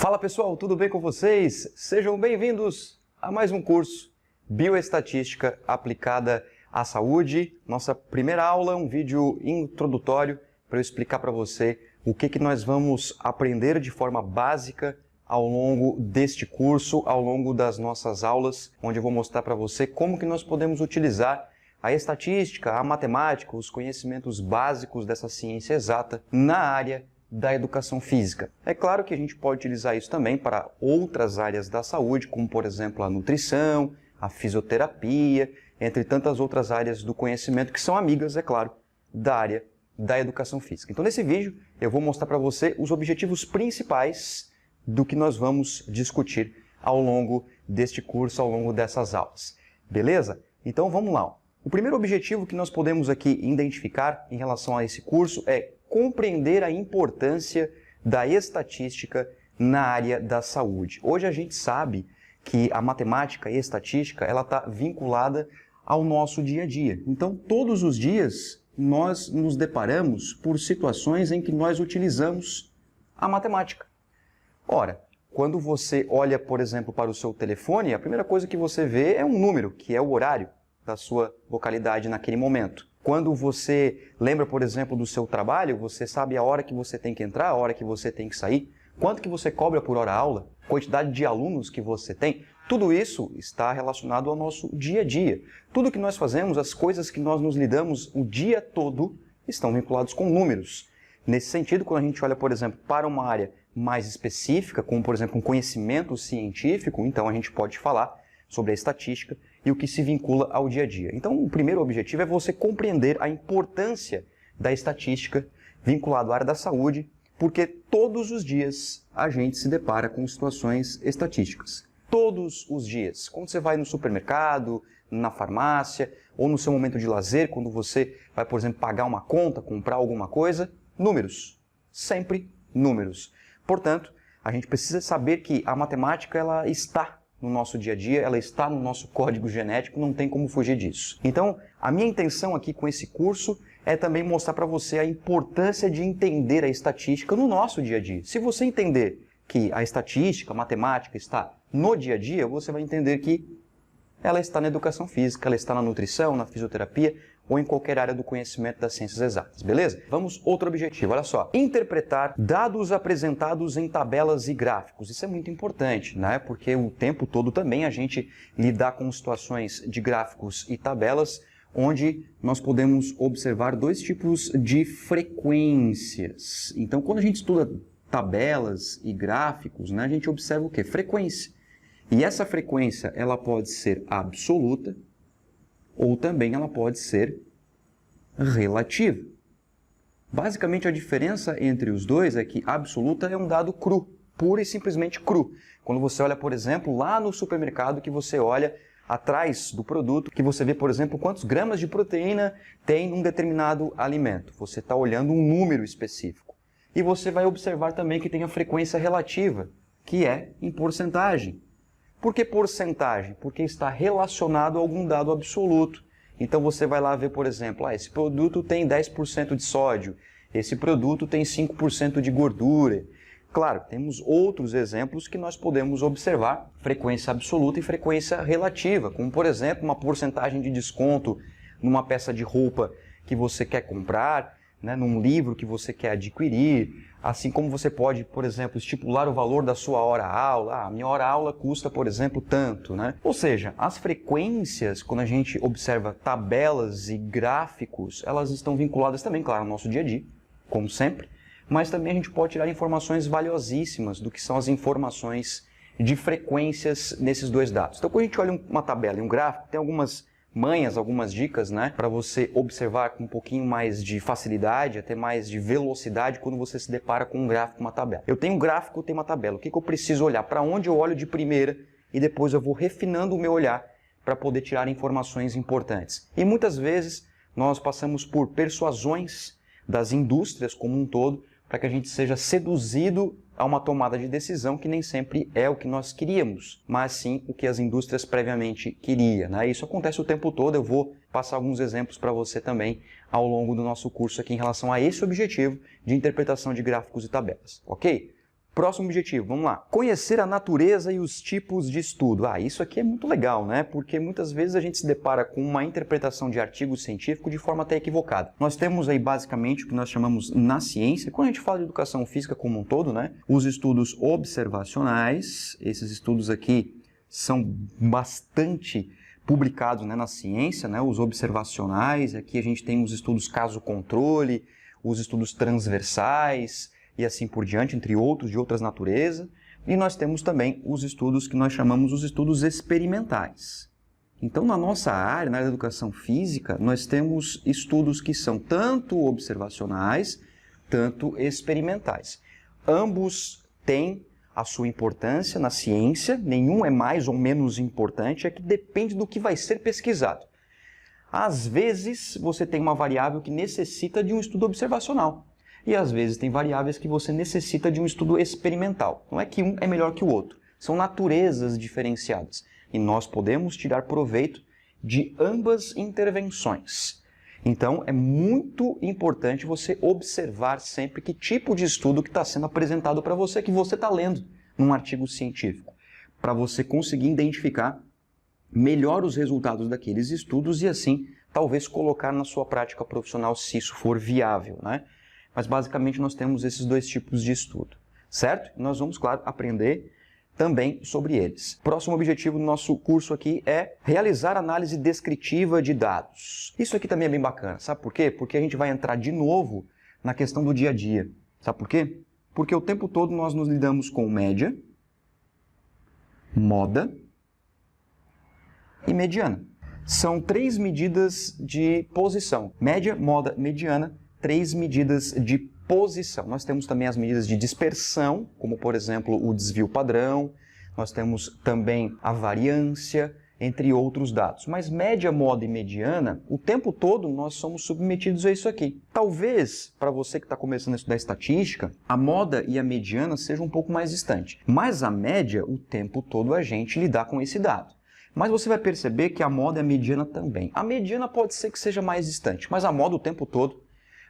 Fala pessoal, tudo bem com vocês? Sejam bem-vindos a mais um curso Bioestatística aplicada à saúde. Nossa primeira aula, um vídeo introdutório para eu explicar para você o que nós vamos aprender de forma básica ao longo deste curso, ao longo das nossas aulas, onde eu vou mostrar para você como que nós podemos utilizar a estatística, a matemática, os conhecimentos básicos dessa ciência exata na área da educação física. É claro que a gente pode utilizar isso também para outras áreas da saúde, como por exemplo a nutrição, a fisioterapia, entre tantas outras áreas do conhecimento que são amigas, é claro, da área da educação física. Então nesse vídeo eu vou mostrar para você os objetivos principais do que nós vamos discutir ao longo deste curso, ao longo dessas aulas. Beleza? Então vamos lá. O primeiro objetivo que nós podemos aqui identificar em relação a esse curso é compreender a importância da estatística na área da saúde. Hoje a gente sabe que a matemática e a estatística ela está vinculada ao nosso dia a dia. Então, todos os dias nós nos deparamos por situações em que nós utilizamos a matemática. Ora, quando você olha, por exemplo, para o seu telefone, a primeira coisa que você vê é um número, que é o horário da sua localidade naquele momento. Quando você lembra, por exemplo, do seu trabalho, você sabe a hora que você tem que entrar, a hora que você tem que sair, quanto que você cobra por hora-aula, quantidade de alunos que você tem, tudo isso está relacionado ao nosso dia a dia. Tudo que nós fazemos, as coisas que nós nos lidamos o dia todo, estão vinculados com números. Nesse sentido, quando a gente olha, por exemplo, para uma área mais específica, como, por exemplo, um conhecimento científico, então a gente pode falar sobre a estatística e o que se vincula ao dia a dia. Então, o primeiro objetivo é você compreender a importância da estatística vinculada à área da saúde, porque todos os dias a gente se depara com situações estatísticas. Todos os dias. Quando você vai no supermercado, na farmácia, ou no seu momento de lazer, quando você vai, por exemplo, pagar uma conta, comprar alguma coisa, números. Sempre números. Portanto, a gente precisa saber que a matemática ela está no nosso dia a dia, ela está no nosso código genético, não tem como fugir disso. Então, a minha intenção aqui com esse curso é também mostrar para você a importância de entender a estatística no nosso dia a dia. Se você entender que a estatística, a matemática está no dia a dia, você vai entender que ela está na educação física, ela está na nutrição, na fisioterapia ou em qualquer área do conhecimento das ciências exatas, beleza? Vamos outro objetivo, olha só. Interpretar dados apresentados em tabelas e gráficos. Isso é muito importante, né? Porque o tempo todo também a gente lidar com situações de gráficos e tabelas onde nós podemos observar dois tipos de frequências. Então, quando a gente estuda tabelas e gráficos, né, a gente observa o quê? Frequência. E essa frequência, ela pode ser absoluta ou também ela pode ser relativa. Basicamente, a diferença entre os dois é que absoluta é um dado cru, pura e simplesmente cru. Quando você olha, por exemplo, lá no supermercado, que você olha atrás do produto, que você vê, por exemplo, quantos gramas de proteína tem um determinado alimento. Você está olhando um número específico. E você vai observar também que tem a frequência relativa, que é em porcentagem. Por que porcentagem? Porque está relacionado a algum dado absoluto. Então você vai lá ver, por exemplo, esse produto tem 10% de sódio, esse produto tem 5% de gordura. Claro, temos outros exemplos que nós podemos observar, frequência absoluta e frequência relativa, como por exemplo uma porcentagem de desconto numa peça de roupa que você quer comprar, né, num livro que você quer adquirir, assim como você pode, por exemplo, estipular o valor da sua hora-aula. A minha hora-aula custa, por exemplo, tanto, né? Ou seja, as frequências, quando a gente observa tabelas e gráficos, elas estão vinculadas também, claro, ao nosso dia a dia, como sempre, mas também a gente pode tirar informações valiosíssimas do que são as informações de frequências nesses dois dados. Então, quando a gente olha uma tabela e um gráfico, tem algumas manhas, algumas dicas, né, para você observar com um pouquinho mais de facilidade, até mais de velocidade quando você se depara com um gráfico e uma tabela. Eu tenho um gráfico, eu tenho uma tabela. O que eu preciso olhar? Para onde eu olho de primeira e depois eu vou refinando o meu olhar para poder tirar informações importantes. E muitas vezes nós passamos por persuasões das indústrias como um todo para que a gente seja seduzido a uma tomada de decisão que nem sempre é o que nós queríamos, mas sim o que as indústrias previamente queriam, né? Isso acontece o tempo todo, eu vou passar alguns exemplos para você também ao longo do nosso curso aqui em relação a esse objetivo de interpretação de gráficos e tabelas, ok? Próximo objetivo, vamos lá. Conhecer a natureza e os tipos de estudo. Isso aqui é muito legal, né? Porque muitas vezes a gente se depara com uma interpretação de artigo científico de forma até equivocada. Nós temos aí basicamente o que nós chamamos na ciência, quando a gente fala de educação física como um todo, né? Os estudos observacionais, esses estudos aqui são bastante publicados, né, na ciência, né? Os observacionais, aqui a gente tem os estudos caso-controle, os estudos transversais, e assim por diante, entre outros, de outras naturezas. E nós temos também os estudos que nós chamamos os estudos experimentais. Então, na nossa área, na área da educação física, nós temos estudos que são tanto observacionais, tanto experimentais. Ambos têm a sua importância na ciência, nenhum é mais ou menos importante, é que depende do que vai ser pesquisado. Às vezes, você tem uma variável que necessita de um estudo observacional. E às vezes tem variáveis que você necessita de um estudo experimental. Não é que um é melhor que o outro. São naturezas diferenciadas. E nós podemos tirar proveito de ambas intervenções. Então, é muito importante você observar sempre que tipo de estudo que está sendo apresentado para você, que você está lendo num artigo científico, para você conseguir identificar melhor os resultados daqueles estudos e assim, talvez colocar na sua prática profissional se isso for viável, né? Mas basicamente nós temos esses dois tipos de estudo, certo? E nós vamos, claro, aprender também sobre eles. Próximo objetivo do nosso curso aqui é realizar análise descritiva de dados. Isso aqui também é bem bacana, sabe por quê? Porque a gente vai entrar de novo na questão do dia a dia. Sabe por quê? Porque o tempo todo nós nos lidamos com média, moda e mediana. São 3 medidas de posição. Média, moda, mediana. 3 medidas de posição. Nós temos também as medidas de dispersão, como por exemplo o desvio padrão, nós temos também a variância, entre outros dados. Mas média, moda e mediana, o tempo todo nós somos submetidos a isso aqui. Talvez, para você que está começando a estudar estatística, a moda e a mediana sejam um pouco mais distantes. Mas a média, o tempo todo a gente lidar com esse dado. Mas você vai perceber que a moda e a mediana também. A mediana pode ser que seja mais distante, mas a moda o tempo todo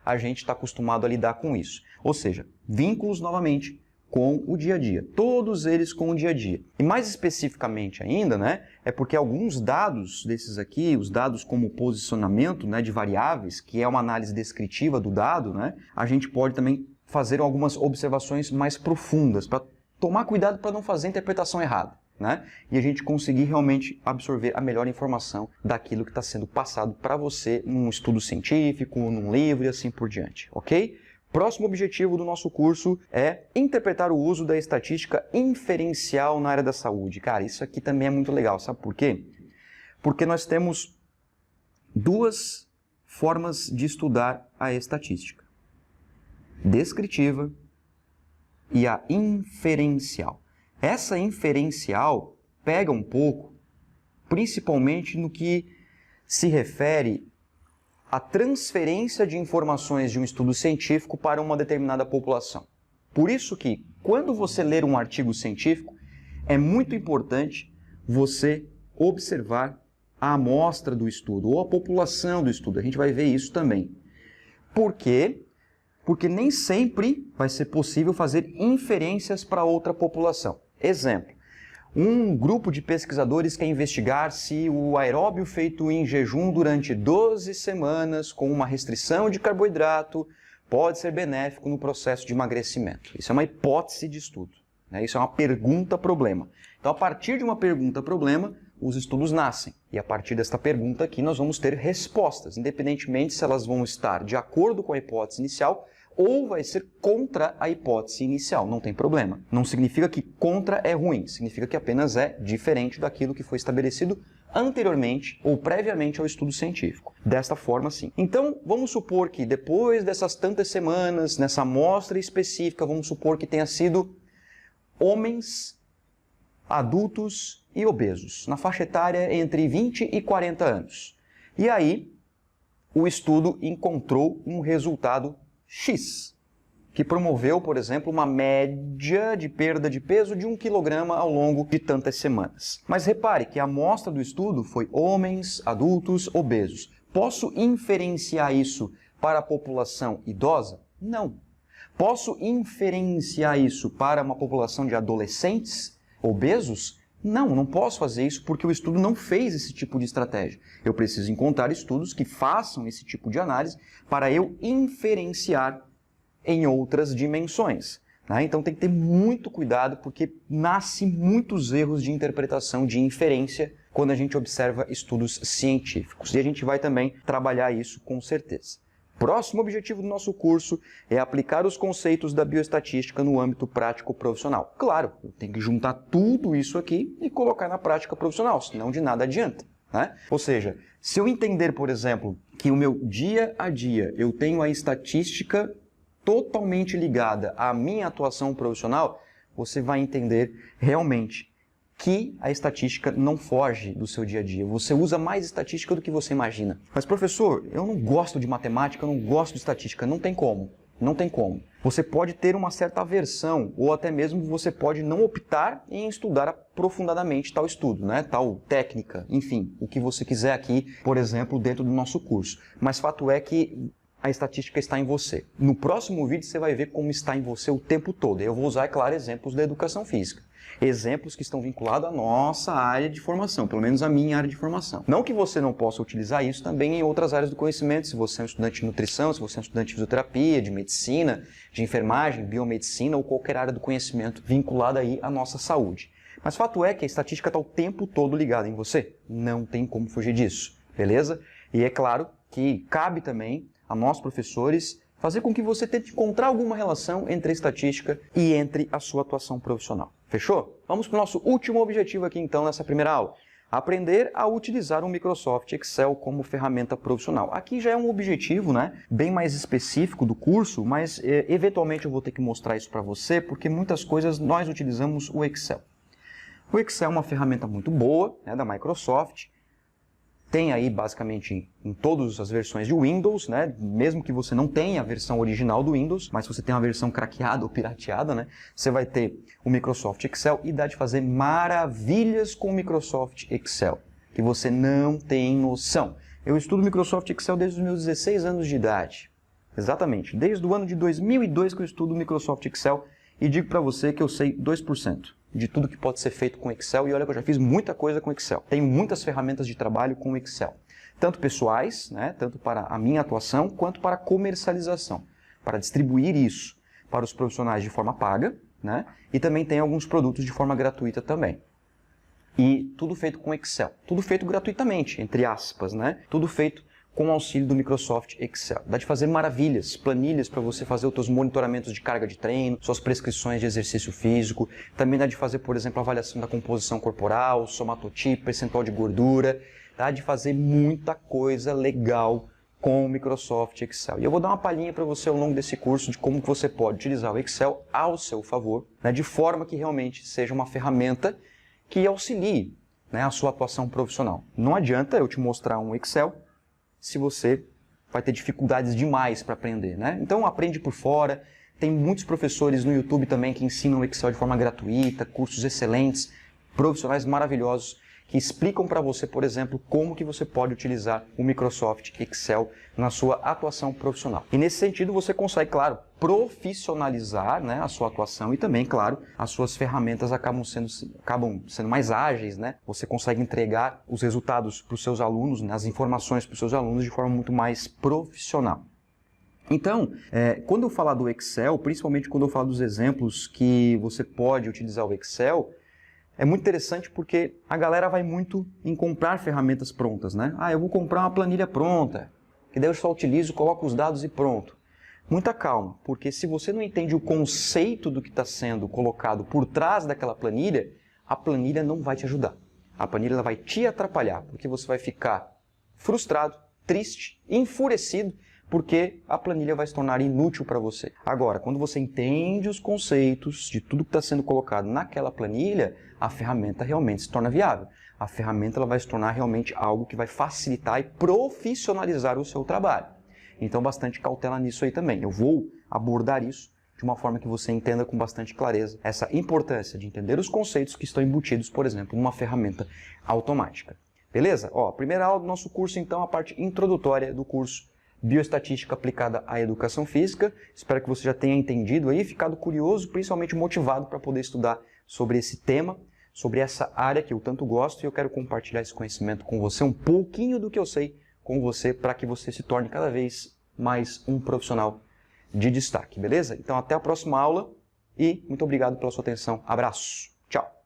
a gente está acostumado a lidar com isso. Ou seja, vínculos novamente com o dia a dia. Todos eles com o dia a dia. E mais especificamente ainda, né, é porque alguns dados desses aqui, os dados como posicionamento, né, de variáveis, que é uma análise descritiva do dado, né, a gente pode também fazer algumas observações mais profundas, para tomar cuidado para não fazer a interpretação errada, né, e a gente conseguir realmente absorver a melhor informação daquilo que está sendo passado para você num estudo científico, num livro e assim por diante, ok? Próximo objetivo do nosso curso é interpretar o uso da estatística inferencial na área da saúde. Cara, isso aqui também é muito legal, sabe por quê? Porque nós temos duas formas de estudar a estatística: descritiva e a inferencial. Essa inferencial pega um pouco, principalmente no que se refere à transferência de informações de um estudo científico para uma determinada população. Por isso que, quando você ler um artigo científico, é muito importante você observar a amostra do estudo, ou a população do estudo. A gente vai ver isso também. Por quê? Porque nem sempre vai ser possível fazer inferências para outra população. Exemplo, um grupo de pesquisadores quer investigar se o aeróbio feito em jejum durante 12 semanas com uma restrição de carboidrato pode ser benéfico no processo de emagrecimento. Isso é uma hipótese de estudo, né? Isso é uma pergunta-problema. Então, a partir de uma pergunta-problema, os estudos nascem. E a partir desta pergunta aqui, nós vamos ter respostas, independentemente se elas vão estar de acordo com a hipótese inicial ou vai ser contra a hipótese inicial, não tem problema. Não significa que contra é ruim, significa que apenas é diferente daquilo que foi estabelecido anteriormente ou previamente ao estudo científico. Desta forma, sim. Então, vamos supor que depois dessas tantas semanas, nessa amostra específica, vamos supor que tenha sido homens adultos e obesos, na faixa etária entre 20 e 40 anos. E aí, o estudo encontrou um resultado X, que promoveu, por exemplo, uma média de perda de peso de 1 kg ao longo de tantas semanas. Mas repare que a amostra do estudo foi homens, adultos, obesos. Posso inferenciar isso para a população idosa? Não. Posso inferenciar isso para uma população de adolescentes obesos? Não, não posso fazer isso porque o estudo não fez esse tipo de estratégia. Eu preciso encontrar estudos que façam esse tipo de análise para eu inferenciar em outras dimensões. Então tem que ter muito cuidado porque nasce muitos erros de interpretação, de inferência, quando a gente observa estudos científicos. E a gente vai também trabalhar isso com certeza. Próximo objetivo do nosso curso é aplicar os conceitos da bioestatística no âmbito prático profissional. Claro, eu tenho que juntar tudo isso aqui e colocar na prática profissional, senão de nada adianta. Ou seja, se eu entender, por exemplo, que o meu dia a dia eu tenho a estatística totalmente ligada à minha atuação profissional, você vai entender realmente que a estatística não foge do seu dia a dia. Você usa mais estatística do que você imagina. Mas, professor, eu não gosto de matemática, eu não gosto de estatística. Não tem como. Não tem como. Você pode ter uma certa aversão, ou até mesmo você pode não optar em estudar aprofundadamente tal estudo, tal técnica, enfim, o que você quiser aqui, por exemplo, dentro do nosso curso. Mas fato é que a estatística está em você. No próximo vídeo você vai ver como está em você o tempo todo. Eu vou usar, é claro, exemplos da educação física. Exemplos que estão vinculados à nossa área de formação, pelo menos à minha área de formação. Não que você não possa utilizar isso também em outras áreas do conhecimento, se você é um estudante de nutrição, se você é um estudante de fisioterapia, de medicina, de enfermagem, biomedicina ou qualquer área do conhecimento vinculada aí à nossa saúde. Mas fato é que a estatística está o tempo todo ligada em você. Não tem como fugir disso, beleza? E é claro que cabe também a nós, professores, fazer com que você tente encontrar alguma relação entre a estatística e entre a sua atuação profissional. Fechou? Vamos para o nosso último objetivo aqui então nessa primeira aula. Aprender a utilizar o Microsoft Excel como ferramenta profissional. Aqui já é um objetivo, bem mais específico do curso, mas eventualmente eu vou ter que mostrar isso para você, porque muitas coisas nós utilizamos o Excel. O Excel é uma ferramenta muito boa, da Microsoft. Tem aí basicamente em todas as versões de Windows, mesmo que você não tenha a versão original do Windows, mas se você tem uma versão craqueada ou pirateada, você vai ter o Microsoft Excel e dá de fazer maravilhas com o Microsoft Excel, que você não tem noção. Eu estudo Microsoft Excel desde os meus 16 anos de idade. Exatamente, desde o ano de 2002 que eu estudo Microsoft Excel e digo para você que eu sei 2% de tudo que pode ser feito com Excel, e olha que eu já fiz muita coisa com Excel. Tenho muitas ferramentas de trabalho com Excel, tanto pessoais, tanto para a minha atuação, quanto para a comercialização, para distribuir isso para os profissionais de forma paga, e também tem alguns produtos de forma gratuita também. E tudo feito com Excel, tudo feito gratuitamente, entre aspas, tudo feito com o auxílio do Microsoft Excel. Dá de fazer maravilhas, planilhas para você fazer os seus monitoramentos de carga de treino, suas prescrições de exercício físico. Também dá de fazer, por exemplo, a avaliação da composição corporal, somatotipo, percentual de gordura. Dá de fazer muita coisa legal com o Microsoft Excel. E eu vou dar uma palhinha para você ao longo desse curso de como você pode utilizar o Excel ao seu favor, de forma que realmente seja uma ferramenta que auxilie a sua atuação profissional. Não adianta eu te mostrar um Excel se você vai ter dificuldades demais para aprender, Então aprende por fora, tem muitos professores no YouTube também que ensinam o Excel de forma gratuita, cursos excelentes, profissionais maravilhosos que explicam para você, por exemplo, como que você pode utilizar o Microsoft Excel na sua atuação profissional. E nesse sentido você consegue, claro, profissionalizar a sua atuação e também, claro, as suas ferramentas acabam sendo mais ágeis, Você consegue entregar os resultados para os seus alunos, as informações para os seus alunos de forma muito mais profissional. Então, quando eu falar do Excel, principalmente quando eu falar dos exemplos que você pode utilizar o Excel, é muito interessante porque a galera vai muito em comprar ferramentas prontas, eu vou comprar uma planilha pronta, que daí eu só utilizo, coloco os dados e pronto. Muita calma, porque se você não entende o conceito do que está sendo colocado por trás daquela planilha, a planilha não vai te ajudar. A planilha ela vai te atrapalhar, porque você vai ficar frustrado, triste, enfurecido, porque a planilha vai se tornar inútil para você. Agora, quando você entende os conceitos de tudo que está sendo colocado naquela planilha, a ferramenta realmente se torna viável. A ferramenta ela vai se tornar realmente algo que vai facilitar e profissionalizar o seu trabalho. Então, bastante cautela nisso aí também. Eu vou abordar isso de uma forma que você entenda com bastante clareza essa importância de entender os conceitos que estão embutidos, por exemplo, numa ferramenta automática. Beleza? A primeira aula do nosso curso, então, a parte introdutória do curso Bioestatística aplicada à educação física. Espero que você já tenha entendido aí, ficado curioso, principalmente motivado para poder estudar sobre esse tema, sobre essa área que eu tanto gosto, e eu quero compartilhar esse conhecimento com você, um pouquinho do que eu sei com você, para que você se torne cada vez mais um profissional de destaque, beleza? Então até a próxima aula e muito obrigado pela sua atenção. Abraço. Tchau.